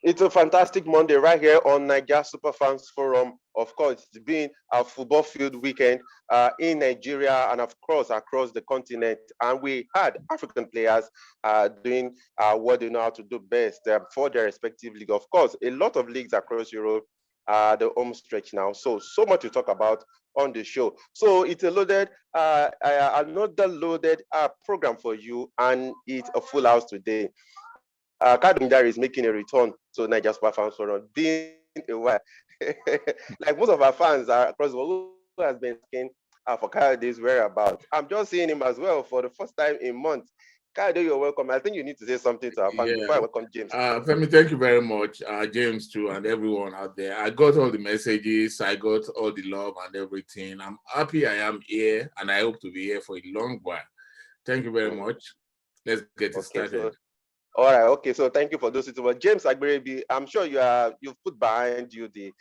It's a fantastic Monday right here on Nigeria Superfans Forum. Of course, it's been a football field weekend in Nigeria and of course across the continent. And we had African players doing what they know how to do best for their respective league. Of course, a lot of leagues across Europe, the home stretch now. So much to talk about on the show. So it's a loaded, another loaded program for you, and it's a full house today. Kadundari is making a return to Niger Super Fans Forum. Been a while. Like most of our fans are across the world who has been asking for Kayode's whereabouts. I'm just seeing him as well for the first time in months. Kayode, you're welcome. I think you need to say something to our fans before I welcome James. Femi, thank you very much, James too, and everyone out there. I got all the messages, I got all the love and everything. I'm happy I am here, and I hope to be here for a long while. Thank you very much. Let's get it started. All right, okay. So thank you for those two. James Agberebi, I'm sure you've put behind you the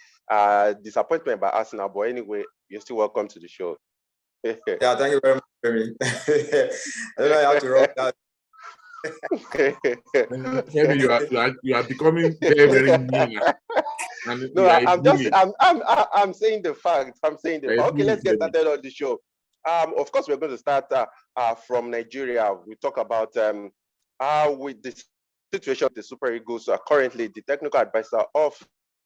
disappointment by Arsenal, but anyway, you're still welcome to the show. Yeah, thank you very much, Femi. I don't know how to rock that. Femi, you are becoming very, very mean. No, I'm saying the facts. Okay, let's get started on the show. Of course, we're going to start from Nigeria. We talk about with the situation of the Super Eagles. Currently, the technical advisor of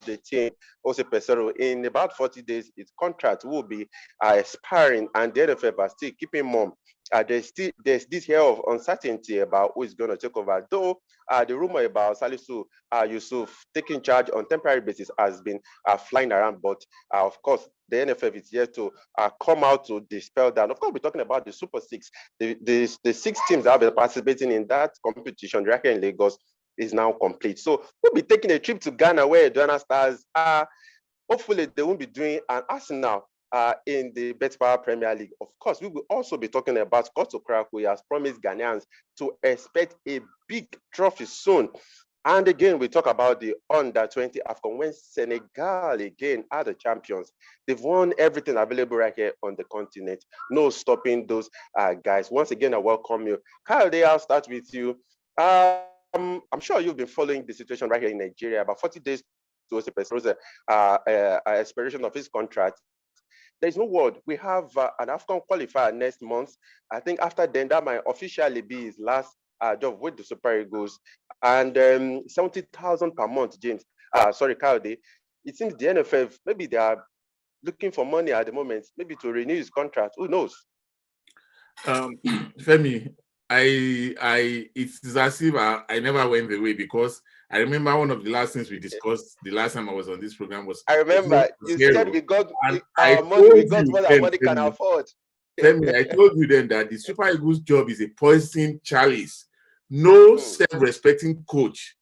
the team, Jose Peseiro, in about 40 days, his contract will be expiring, and the NFF are still keeping mum. There's this air of uncertainty about who is going to take over. Though the rumor about Salisu Yusuf taking charge on temporary basis has been flying around, but of course the NFF is here to come out to dispel that. Of course, we're talking about the Super Six. The 6 teams that have been participating in that competition right here in Lagos is now complete. So we'll be taking a trip to Ghana where Ghana Stars hopefully they won't be doing an Arsenal in the Betpower Premier League. Of course, we will also be talking about Scott Okraku, who has promised Ghanaians to expect a big trophy soon. And again, we talk about the Under-20 AFCON when Senegal again are the champions. They've won everything available right here on the continent. No stopping those guys. Once again, I welcome you. Kayode, I'll start with you. I'm sure you've been following the situation right here in Nigeria. About 40 days to Jose Peseiro's expiration of his contract. There's no word. We have an AFCON qualifier next month. I think after then, that might officially be his last job with the Super Eagles. And 70,000 per month, James. Sorry, Kayode. It seems the NFF, maybe they are looking for money at the moment, maybe to renew his contract. Who knows? Femi, it's as if I never went away, because I remember one of the last things we discussed the last time I was on this program was. I remember you said we got more than money can afford. Femi, I told you then that the Super Eagles job is a poison chalice. No self-respecting coach.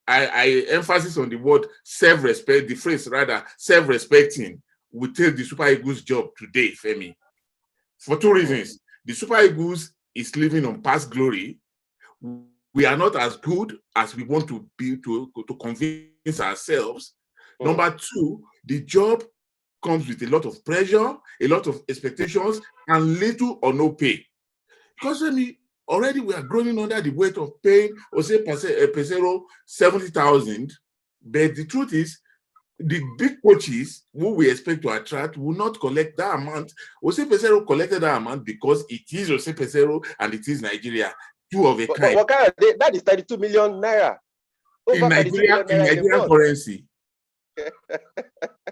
I emphasis on the word self-respect, the phrase rather, self-respecting, will take the Super Eagles job today, Femi. For 2 reasons. The Super Eagles is living on past glory. We are not as good as we want to be to convince ourselves. Number 2, the job comes with a lot of pressure, a lot of expectations, and little or no pay. Because already we are growing under the weight of paying Jose Peseiro 70,000. But the truth is, the big coaches who we expect to attract will not collect that amount. Jose Peseiro collected that amount because it is Jose Peseiro and it is Nigeria. 2 of a kind. That is 32 million naira. In Nigerian currency.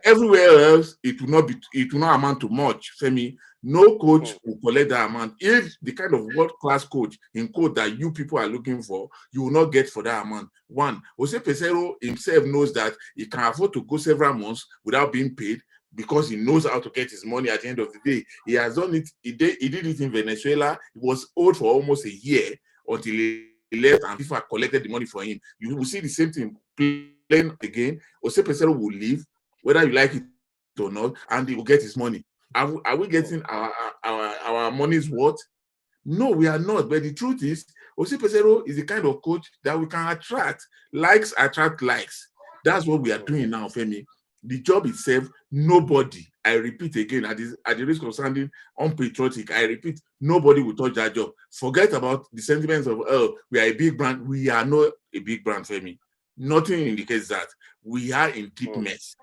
Everywhere else, it will not amount to much. Femi, no coach will collect that amount. If the kind of world-class coach in code that you people are looking for, you will not get for that amount. 1, Jose Peseiro himself knows that he can afford to go several months without being paid because he knows how to get his money at the end of the day. He has done it. He did it in Venezuela. He was owed for almost a year until he left and FIFA collected the money for him. You will see the same thing playing again. Jose Peseiro will leave, whether you like it or not, and he will get his money. Are we getting our money's worth? No, we are not. But the truth is, Jose Peseiro is the kind of coach that we can attract. Likes attract likes. That's what we are doing now, Femi. The job itself, nobody I repeat again, at the risk of sounding unpatriotic, I repeat, nobody will touch that job. Forget about the sentiments of, oh, we are a big brand. We are not a big brand, Femi. Nothing indicates that. We are in deep mess.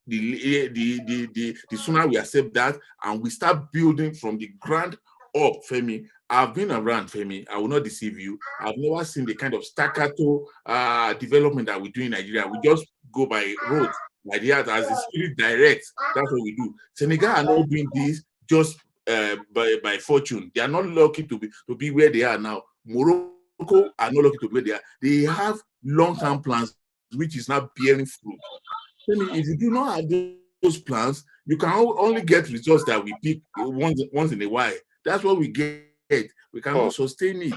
The sooner we accept that and we start building from the ground up, Femi. I've been around, Femi. I will not deceive you. I've never seen the kind of staccato development that we do in Nigeria. We just go by road, like the as the spirit directs. That's what we do. Senegal are not doing this just by fortune. They are not lucky to be where they are now. Morocco are not lucky to be where they are. They have long-term plans, which is now bearing fruit. If you do not have those plans, you can only get results that we pick once in a while. That's what we get. We cannot sustain it.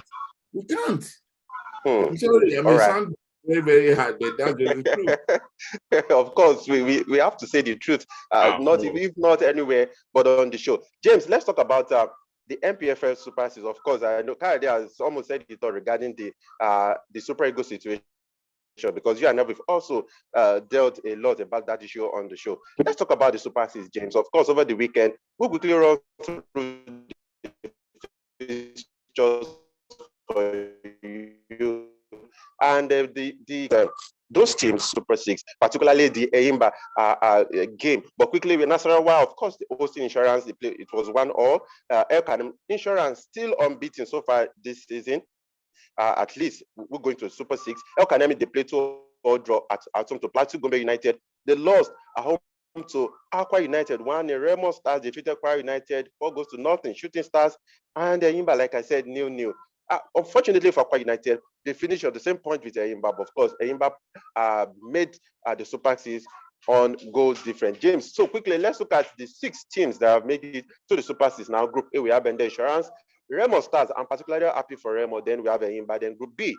We can't. I'm sorry. I mean, sound very, very hard, but that's the truth. Of course, we have to say the truth. If not anywhere, but on the show. James, let's talk about the NPFL Super Six. Of course, I know Kayode has almost said it all regarding the Super Eagles situation, because you and I have also dealt a lot about that issue on the show. Let's talk about the Super Six, James. Of course, over the weekend, we'll quickly run through the fixtures for you. And those teams, Super Six, particularly the Eimba game. But quickly, with Nasarawa, of course, the Austin Insurance, it was 1-1. El Kanem Insurance still unbeaten so far this season. At least we're going to Super Six. El Kanem, they played 2-2 draw at home to Plateau Gombe United. They lost at home to Aqua United. Remo Stars defeated Aqua United. 4-0 Shooting Stars. And Eimba, like I said, 0-0. Unfortunately for Aqua United, they finished at the same point with Eimba. But of course, Eimba made the Super Six on goals different. James, so quickly, let's look at the 6 teams that have made it to the Super Six. Now, Group A, we have Bender Insurance, Remo Stars. I'm particularly happy for Remo. Then we have Eimba. Then Group B,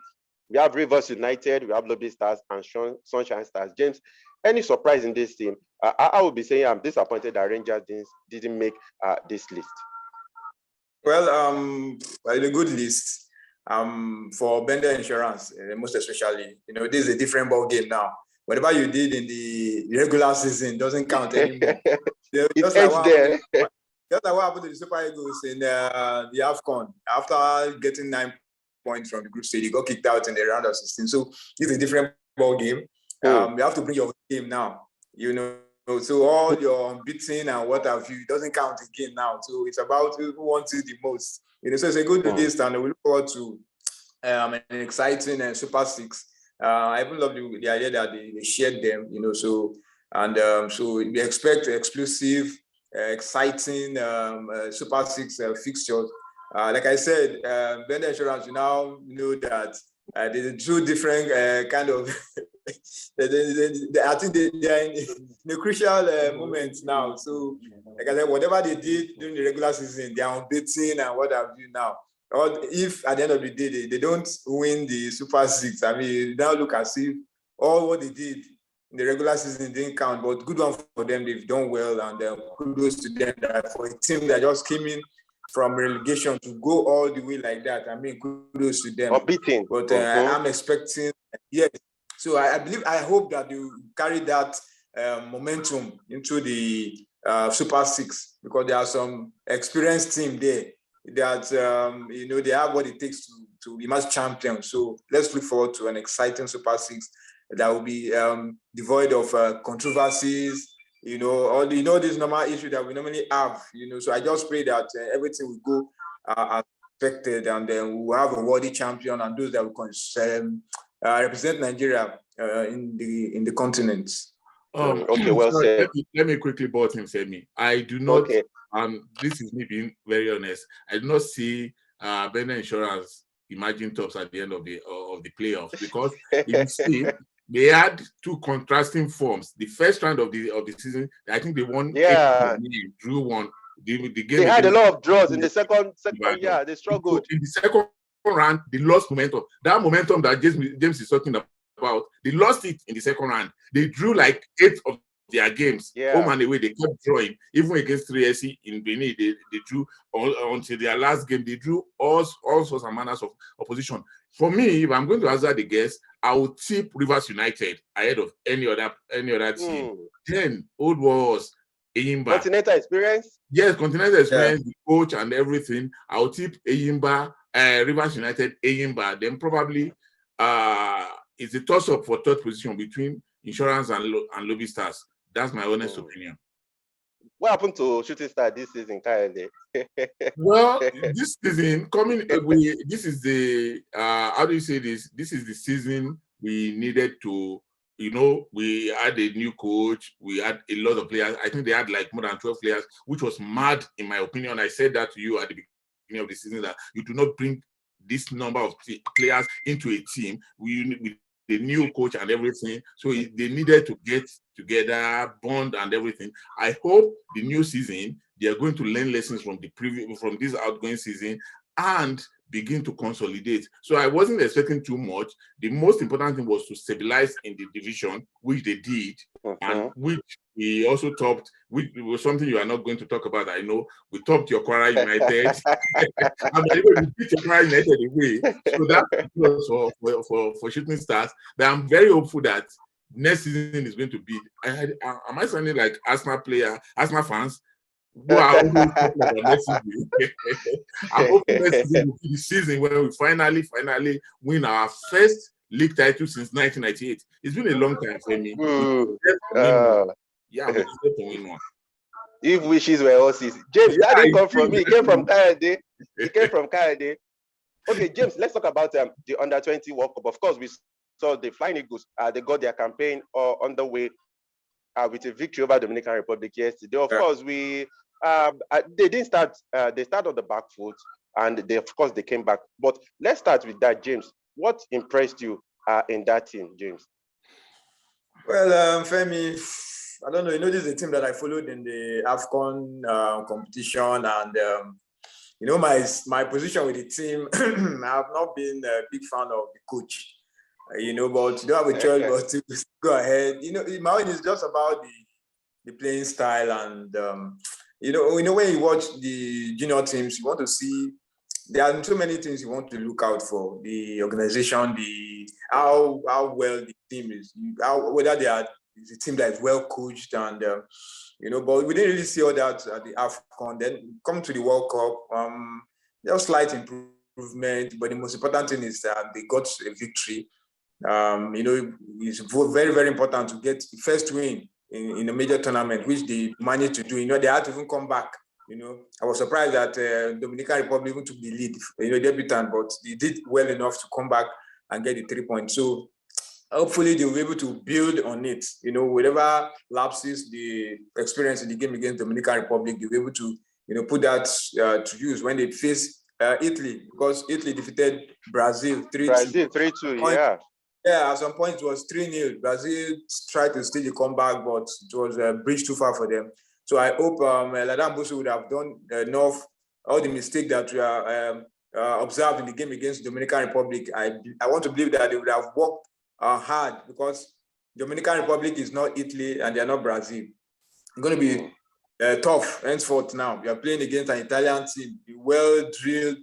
we have Rivers United, we have Lobby Stars, and Sunshine Stars. James, any surprise in this team? I would be saying I'm disappointed that Rangers didn't make this list. Well, a good list. For Bender Insurance, most especially, this is a different ball game now. Whatever you did in the regular season doesn't count anymore. Just like what happened to the Super Eagles in the AFCON. After getting 9 points from the group stage, you got kicked out in the round of 16. So it's a different ball game. You have to bring your game now. So all your unbeaten and what have you, it doesn't count again now. So it's about who wants it the most. So it's a good list, and we look forward to an exciting Super Six. I even love the idea that they shared them. So we expect explosive, exciting Super Six fixtures. Like I said, Bender Insurance, you now know that there's 2 different kind of. I think they are in a crucial moment now. So, like I said, whatever they did during the regular season, they are unbeaten and what have you now. Or if at the end of the day they don't win the Super Six, I mean, now look as if all what they did in the regular season didn't count. But good one for them, they've done well, and kudos to them for a team that just came in from relegation to go all the way like that. I mean, kudos to them. Unbeaten. But I'm expecting, yes. So I hope that you carry that momentum into the Super Six, because there are some experienced team there that they have what it takes to emerge champions. So let's look forward to an exciting Super Six that will be devoid of controversies. All these normal issues that we normally have. So I just pray that everything will go as expected, and then we will have a worthy champion and those that will represent Nigeria in the continent. Okay, well said. Let me quickly butt in, Femi. I do not. Okay. This is me being very honest. I do not see Bender Insurance emerging tops at the end of the playoffs, because if you see, they had 2 contrasting forms. The first round of the season, I think they won. Yeah. Drew 1. The game they had a lot of draws in the second. Yeah, they struggled. In the second round, they lost momentum. That momentum that James is talking about, they lost it in the second round. They drew like 8 of their games. Home and away, they kept drawing. Even against 3SC in Benin, they drew until their last game. They drew all sorts and manners of opposition. For me, if I'm going to hazard the guess, I would tip Rivers United ahead of any other team. Then Old Wars, Eyimba. Continental experience? Yes, continental experience, the coach and everything. I'll tip Eyimba, Rivers United, Eyimba. Then probably it's a toss-up for third position between Insurance and Lobby Stars. That's my honest opinion. What happened to Shooting Star this season, Kayode? Well, this season this is the how do you say this? This is the season we needed to, we had a new coach, we had a lot of players. I think they had like more than 12 players, which was mad in my opinion. I said that to you at the beginning of the season, that you do not bring this number of players into a team with the new coach and everything. So they needed to get together, bond and everything. I hope the new season they are going to learn lessons from this outgoing season and begin to consolidate. So I wasn't expecting too much. The most important thing was to stabilize in the division, which they did, and which we also topped, which was something you are not going to talk about. I know we topped Yokwara United. And we beat Yokwara United away. So that was for Shooting Stars. But I'm very hopeful that next season is going to be. Am I sounding like Arsenal fans? Who are always talking about next season? I'm hoping next season will be the season when we finally win our first league title since 1998. It's been a long time for me. Yeah, we deserve to win one. If wishes were horses. James, that didn't come from me. It came from Kayode. Okay, James, let's talk about the Under-20 World Cup. Of course, we saw the Flying Eagles. They got their campaign underway with a victory over Dominican Republic yesterday. Of course, they didn't start. They started on the back foot, and they came back. But let's start with that, James. What impressed you in that team, James? Well, Femi, I don't know. This is a team that I followed in the AFCON competition, and my position with the team. I have not been a big fan of the coach. But you don't have a choice but to go ahead. My own is just about the playing style, and when you watch the junior teams, you want to see there are so many things you want to look out for: the organization, how well the team is, whether they are the team that is well coached, and but we didn't really see all that at the AFCON. Then come to the World Cup, there was slight improvement, but the most important thing is that they got a victory. It's very, very important to get the first win in a major tournament, which they managed to do. They had to even come back. I was surprised that Dominican Republic even took the lead, debutant, but they did well enough to come back and get the 3 points. So hopefully they will be able to build on it. Whatever lapses the experience in the game against Dominican Republic, they'll be able to, put that to use when they face Italy, because Italy defeated Brazil 3-2. Brazil 3-2, yeah. Yeah, at some point it was 3-0. Brazil tried to steal the comeback, but it was a bridge too far for them. So I hope Ladan Busu would have done enough. All the mistakes that we are observed in the game against Dominican Republic, I want to believe that they would have worked hard, because Dominican Republic is not Italy and they are not Brazil. It's going to be tough henceforth now. We are playing against an Italian team, a well-drilled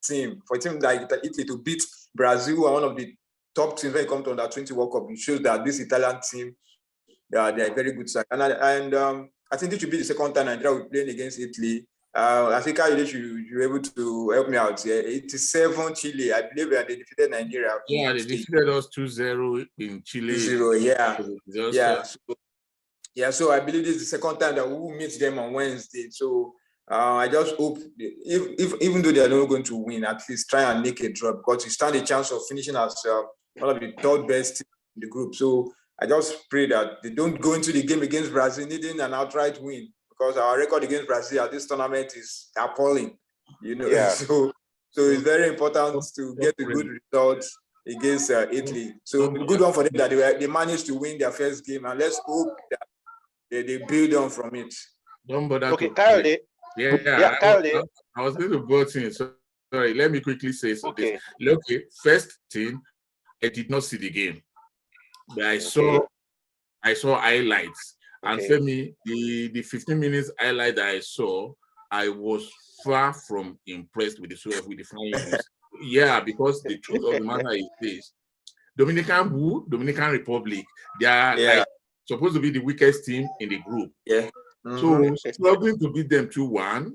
team. For a team like Italy to beat Brazil, one of the top teams when it comes to Under-20 World Cup, it shows that this Italian team, they are a very good side. And I think this should be the second time Nigeria will be playing against Italy. I think you should be able to help me out here. 87 Chile, I believe they defeated Nigeria. Yeah, they defeated us 2-0 in Chile. 2-0, yeah. So I believe this is the second time that we will meet them on Wednesday. So I just hope, even though they are not going to win, at least try and make a draw, because we stand a chance of finishing as one of the third best teams in the group. So I just pray that they don't go into the game against Brazil needing an outright win, because our record against Brazil at this tournament is appalling. Yeah. So it's very important to get a good result against Italy. So good one for them that they managed to win their first game, and let's hope that they build on from it. Don't bother. Okay, Kayode. Kayode. I was going to go to. Sorry, let me quickly say something. Okay, first thing, I did not see the game. But I saw highlights, and for me, the 15 minutes highlight that I saw, I was far from impressed with the Flying Eagles. Yeah, because the truth of the matter is this: Dominican Republic, they are like supposed to be the weakest team in the group. Yeah. So struggling to beat them 2-1,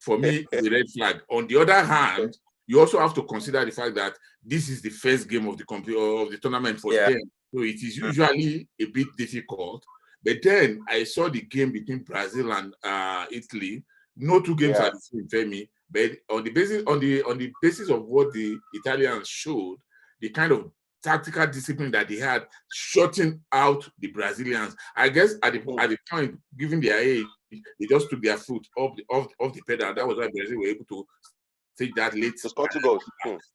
for me, is a red flag. On the other hand, you also have to consider the fact that this is the first game of the tournament for them. So it is usually a bit difficult. But then I saw the game between Brazil and Italy. No two games are the same, Femi. But on the basis of what the Italians showed, the kind of tactical discipline that they had, shutting out the Brazilians. I guess at the point, given their age, they just took their foot off the pedal. That was why Brazil were able to take that late.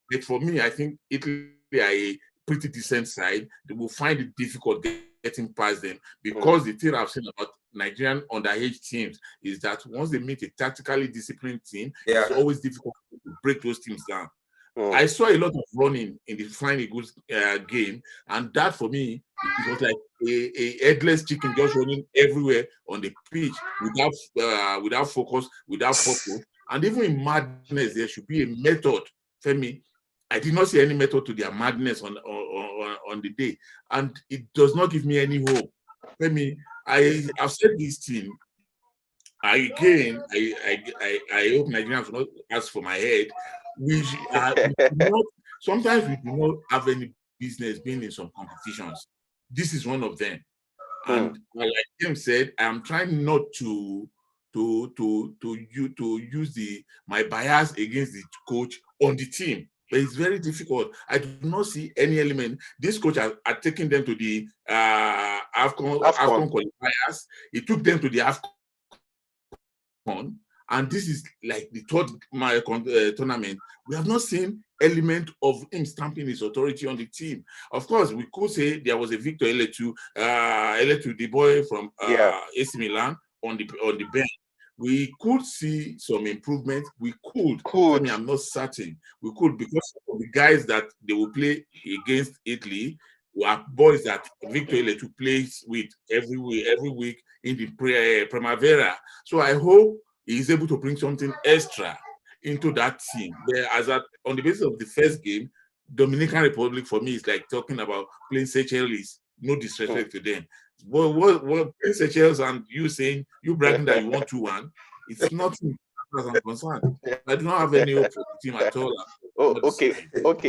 But for me, I think Italy are a pretty decent side. They will find it difficult getting past them, because the thing I've seen about Nigerian underage teams is that once they meet a tactically disciplined team, it's always difficult to break those teams down. I saw a lot of running in the Flying Eagles game, and that for me, it was like a headless chicken just running everywhere on the pitch without focus, without purpose. And even in madness, there should be a method. For me, I did not see any method to their madness on the day, and it does not give me any hope. For me, I've said this thing. I hope Nigerians will not ask for my head. Sometimes we do not have any business being in some competitions. This is one of them. And like James said, I'm trying not to use my bias against the coach on the team. But it's very difficult. I do not see any element. This coach are taking them to the AFCON qualifiers. He took them to the AFCON. And this is like the third tournament. We have not seen element of him stamping his authority on the team. Of course, we could say there was a Victor Eletu, the boy from AC Milan on the bench. We could see some improvement. We could. I mean, I'm not certain. We could, because of the guys that they will play against Italy were boys that Victor Eletu plays with every week in the Primavera. So I hope he is able to bring something extra into that team. Whereas on the basis of the first game, Dominican Republic for me is like talking about playing Seychelles. No disrespect to them. What playing Seychelles and you bragging that you want 2-1, it's nothing as I'm concerned. I do not have any hope for the team at all. Okay.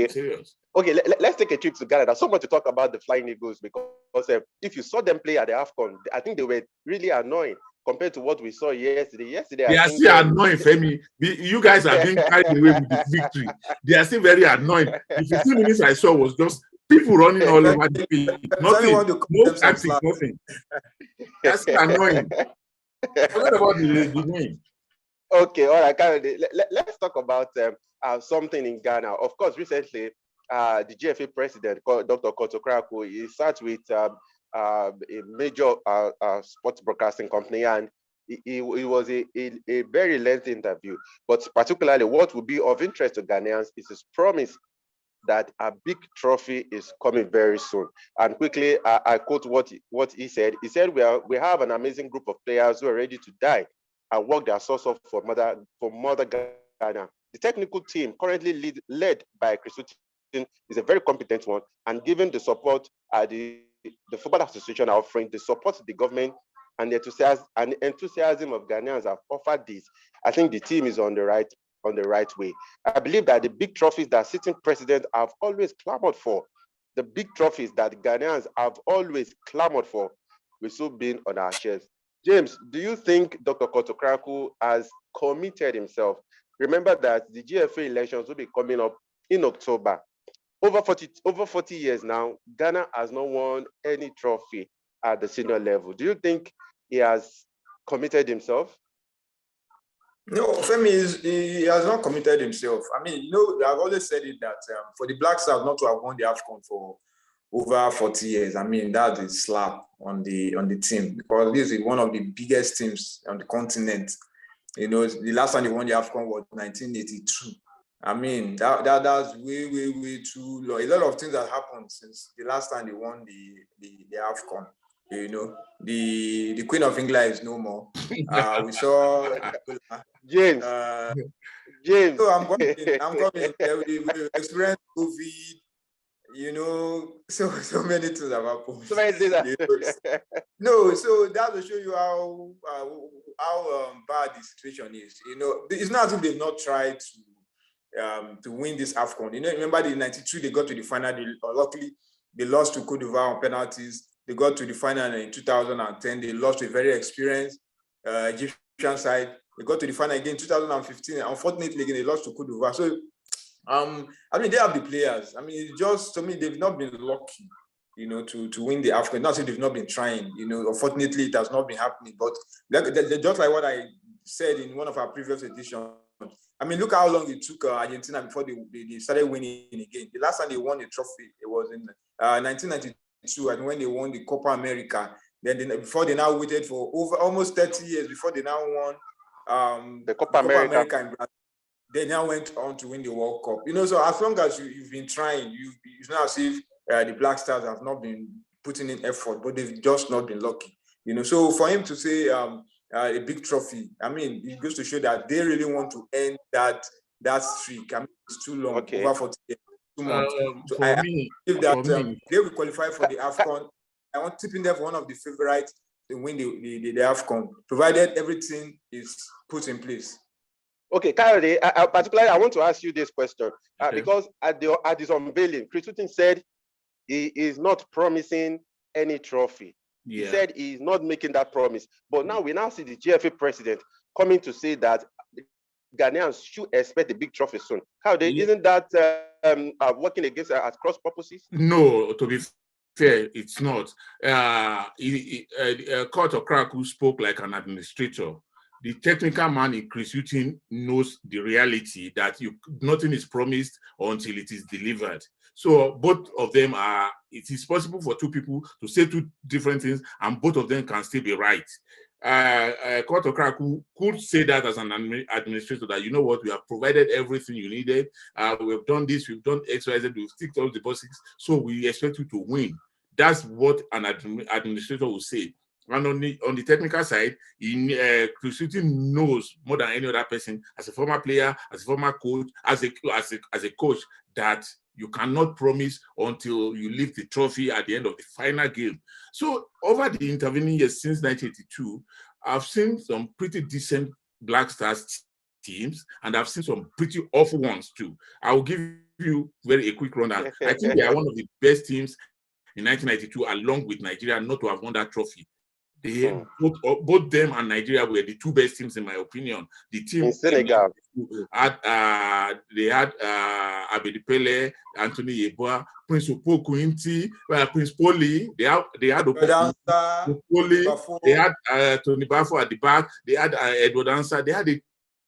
Serious. Okay, let's take a trip to Ghana. There's so much to talk about the Flying Eagles, because if you saw them play at the AFCON, I think they were really annoying compared to what we saw yesterday. They are still annoying, Femi. You guys are being carried away with the victory. They are still very annoying. The 15 minutes I saw was just people running all over the pitch. Nothing. That's still annoying. Forget about the name. Okay, all right. Let's talk about something in Ghana. Of course, recently, the GFA president, Dr. Kotokraku, he sat with a major sports broadcasting company, and it was a very lengthy interview. But particularly, what would be of interest to Ghanaians is his promise that a big trophy is coming very soon. And quickly, I quote what he said. He said, we have an amazing group of players who are ready to die and work their socks off for mother Ghana. The technical team, currently led by Chris Hughton, is a very competent one, and given the support the Football Association are offering, the support the government and the enthusiasm of Ghanaians have offered this, I think the team is on the right way. I believe that the big trophies that sitting presidents have always clamored for, the big trophies that Ghanaians have always clamored for, will soon be on our shelves. James, do you think Dr. Kotokraku has committed himself? Remember that the GFA elections will be coming up in October. Over 40 years now, Ghana has not won any trophy at the senior level. Do you think he has committed himself? No, Femi, he has not committed himself. I mean, I've always said it that for the Black Stars not to have won the AFCON for over 40 years, I mean, that's a slap on the team, because this is one of the biggest teams on the continent. The last time they won the AFCON was 1982. I mean, that's way too long. A lot of things have happened since the last time they won the AFCON. The Queen of England is no more. We saw James. So I'm coming. We experienced COVID. so many things have happened. So many things. No, so that will show you how bad the situation is. It's not as if they've not tried to win this AFCON. Remember the 92, they got to the final. Luckily, they lost to Cote d'Ivoire on penalties. They got to the final in 2010. They lost to a very experienced Egyptian side. They got to the final again in 2015. Unfortunately, again, they lost to Cote d'Ivoire. So, they have the players. Just to me, they've not been lucky, to win the AFCON. Not say they've not been trying. Unfortunately, it has not been happening. But just like what I said in one of our previous editions, look how long it took Argentina before they started winning again. The last time they won a trophy, it was in 1992, and when they won the Copa America. Then before they now waited for over almost 30 years before they now won the Copa America in Brazil. They now went on to win the World Cup. So as long as you've been trying, it's not as if the Black Stars have not been putting in effort, but they've just not been lucky. So for him to say a big trophy, it goes to show that they really want to end that streak. It's too long, over 40 years, 2 months. So I believe that they will qualify for the AFCON. I want tipping them for one of the favorites to win the AFCON, provided everything is put in place. Okay, Kayode, particularly, I want to ask you this question because at his unveiling, Chris Hughton said he is not promising any trophy. Yeah. He said he is not making that promise. But now we see the GFA president coming to say that Ghanaians should expect a big trophy soon. Kayode, isn't that working against at cross purposes? No, to be fair, it's not. Kurt Okraku spoke like an administrator. The technical man in Chris Hughton knows the reality that nothing is promised until it is delivered. So both of them it is possible for two people to say two different things and both of them can still be right. Kurt Okraku could say that as an administrator that, we have provided everything you needed. We've done this, we've done X, Y, Z, we've ticked all the boxes, so we expect you to win. That's what an administrator will say. And on the technical side, Chris Hughton knows more than any other person, as a former player, as a former coach, as a coach, that you cannot promise until you lift the trophy at the end of the final game. So over the intervening years since 1982, I've seen some pretty decent Black Stars teams, and I've seen some pretty awful ones too. I will give you a quick rundown. I think they are one of the best teams in 1992, along with Nigeria, not to have won that trophy. Both them and Nigeria were the two best teams, in my opinion. The team in Senegal they had Abedi Pele, Anthony Yeboah, Prince Opoku Inti, Prince Poli. They had Poli. They had Tony Bafo at the back. They had Edward Ansah. They had a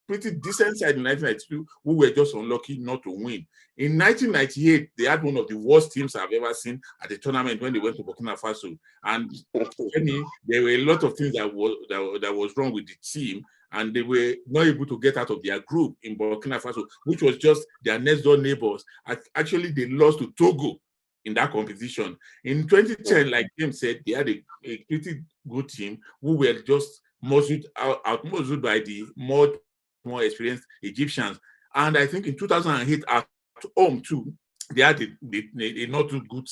pretty decent side in 1992 who were just unlucky not to win. In 1998, they had one of the worst teams I've ever seen at the tournament when they went to Burkina Faso. And there were a lot of things that was wrong with the team, and they were not able to get out of their group in Burkina Faso, which was just their next door neighbors. Actually, they lost to Togo in that competition. In 2010, like James said, they had a pretty good team who were just out-muzzled by the more experienced Egyptians. And I think in 2008 at home too, they had a not too good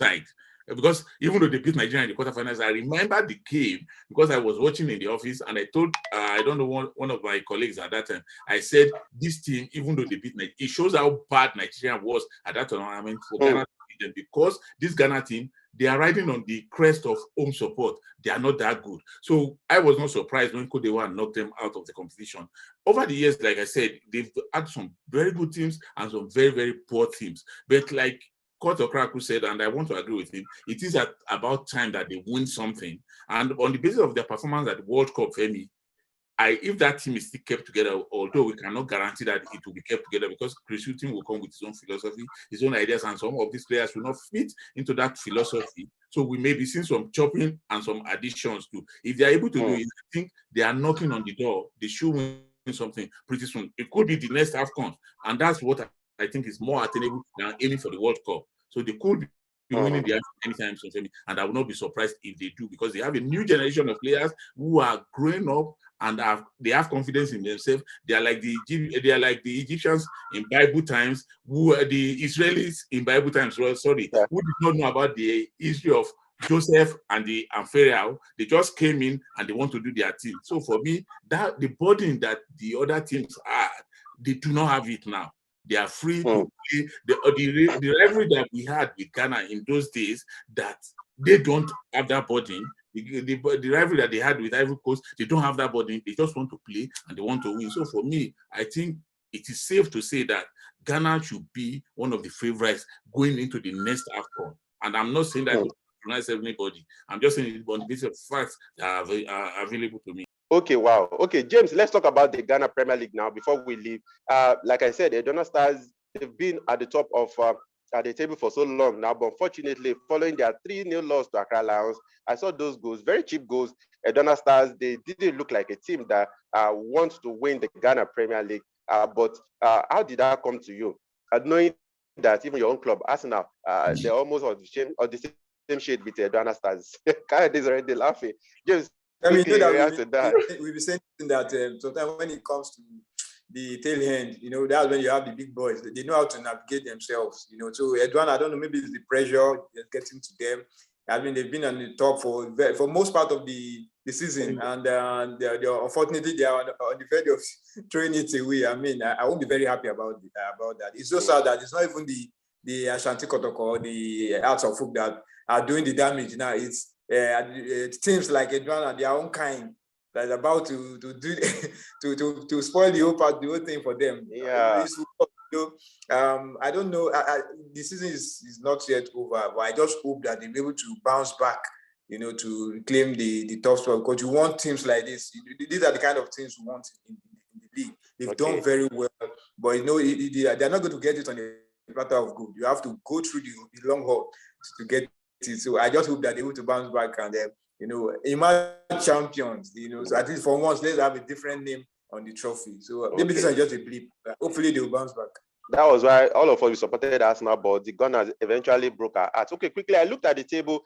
side. Because even though they beat Nigeria in the quarterfinals, I remember the game because I was watching in the office and I told, I don't know, one of my colleagues at that time, I said, this team, even though they beat Nigeria, it shows how bad Nigeria was at that tournament for Ghana to beat them, because this Ghana team, they are riding on the crest of home support. They are not that good. So I was not surprised when Cote d'Ivoire knocked them out of the competition. Over the years, like I said, they've had some very good teams and some very, very poor teams. But like Kurt Okraku said, and I want to agree with him, it is about time that they win something. And on the basis of their performance at the World Cup, Femi, if that team is still kept together, although we cannot guarantee that it will be kept together because Chris Hughton will come with his own philosophy, his own ideas, and some of these players will not fit into that philosophy. So we may be seeing some chopping and some additions too. If they are able to do it, I think they are knocking on the door. They should win something pretty soon. It could be the next AFCON, and that's what I think is more attainable than aiming for the World Cup. So they could be winning the AFCON anytime soon, and I will not be surprised if they do, because they have a new generation of players who are growing up and they have confidence in themselves. They are like the Egyptians in Bible times, who are the Israelis in Bible times. Well, sorry, Yeah. who did not know about the history of Joseph and Pharaoh. They just came in and they want to do their thing. So for me, that the burden that the other teams are, they do not have it now. They are free to play the rivalry that we had with Ghana in those days, that they don't have that burden. The rivalry that they had with Ivory Coast, they don't have that burden. They just want to play and they want to win. So for me, I think it is safe to say that Ghana should be one of the favorites going into the next AFCON. And I'm not saying that to patronize everybody. I'm just saying it on the basis of facts that are available to me. Okay, wow. Okay, James, let's talk about the Ghana Premier League now before we leave. Like I said, the Edona Stars, they've been at the top of the table for so long now, but unfortunately, following their 3-0 loss to Accra Lions, I saw those goals, very cheap goals. Edona Stars, they didn't look like a team that wants to win the Ghana Premier League. But how did that come to you? Knowing that even your own club, Arsenal, they're almost on the same shade with the Edona Stars. Kyle is already laughing. James, I mean, you know that we've been saying that sometimes when it comes to the tail end, that's when you have the big boys. They know how to navigate themselves, So Edouard, I don't know, maybe it's the pressure getting to them. I mean, they've been on the top for most part of the season, and unfortunately they are on the verge of throwing it away. I mean, I won't be very happy about that. It's so sad that it's not even the Ashanti Kotoko or the Arts of Folk that are doing the damage now. It's teams like Edouard and their own kind that's about to do to spoil the whole thing for them. Yeah. I don't know. The season is not yet over, but I just hope that they'll be able to bounce back, to claim the top spot, because you want teams like this. These are the kind of teams you want in the league. They've done very well, but they're not going to get it on a platter of gold. You have to go through the long haul to get it. So I just hope that they're able to bounce back and emerge champions. So at least for once, let's have a different name on the trophy. So maybe this is just a blip. Hopefully they will bounce back. That was why all of us supported Arsenal, but the Gunners eventually broke our hearts. Okay, quickly, I looked at the table.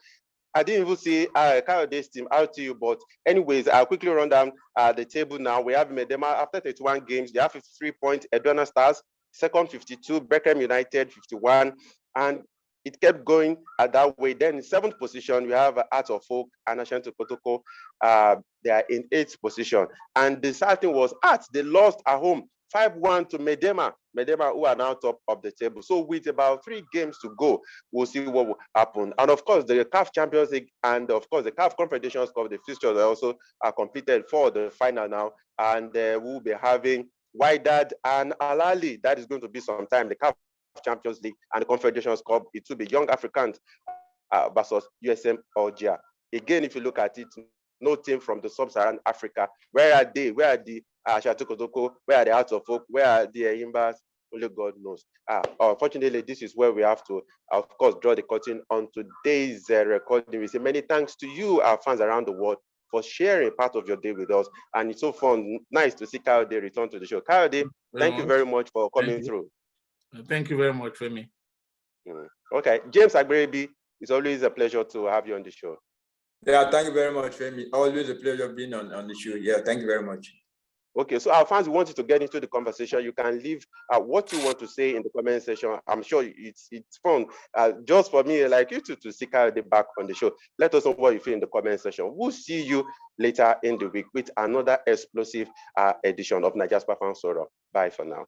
I didn't even see Kayode's team out to you, but anyways, I'll quickly run down the table now. We have Medema after 31 games. They have 53 points. Edona Stars, second 52. Beckham United 51, and it kept going that way. Then in 7th position, we have Arts of Folk and Ashanti Kotoko. They are in 8th position. And the sad thing was Arts, they lost at home 5-1 to Medema, who are now top of the table. So with about 3 games to go, we'll see what will happen. And of course, the CAF Champions League and of course the CAF Confederations Cup, the fixtures are also completed for the final now. And we'll be having Wydad and Al Ahly. That is going to be sometime. The CAF Champions League and the Confederations Cup, it will be Young Africans versus USM Alger. Again, if you look at it, no team from the sub-Saharan Africa. Where are they? Where are the Ashanti Kotoko? Where are the Arts of Folk? Where are the Yimbas? Only God knows. Unfortunately, this is where we have to, of course, draw the curtain on today's recording. We say many thanks to you, our fans around the world, for sharing part of your day with us. And it's so fun, nice to see Kayode return to the show. Kayode, thank you very much for coming through. Thank you very much, Femi. Okay, James Agberebi, it's always a pleasure to have you on the show. Yeah, thank you very much, Femi. Always a pleasure being on the show. Yeah, thank you very much. Okay, so our fans want you to get into the conversation. You can leave what you want to say in the comment section. I'm sure it's fun. Just for me, like you to see Kayode back on the show. Let us know what you feel in the comment section. We'll see you later in the week with another explosive edition of Nigeria's Perfect Soro. Bye for now.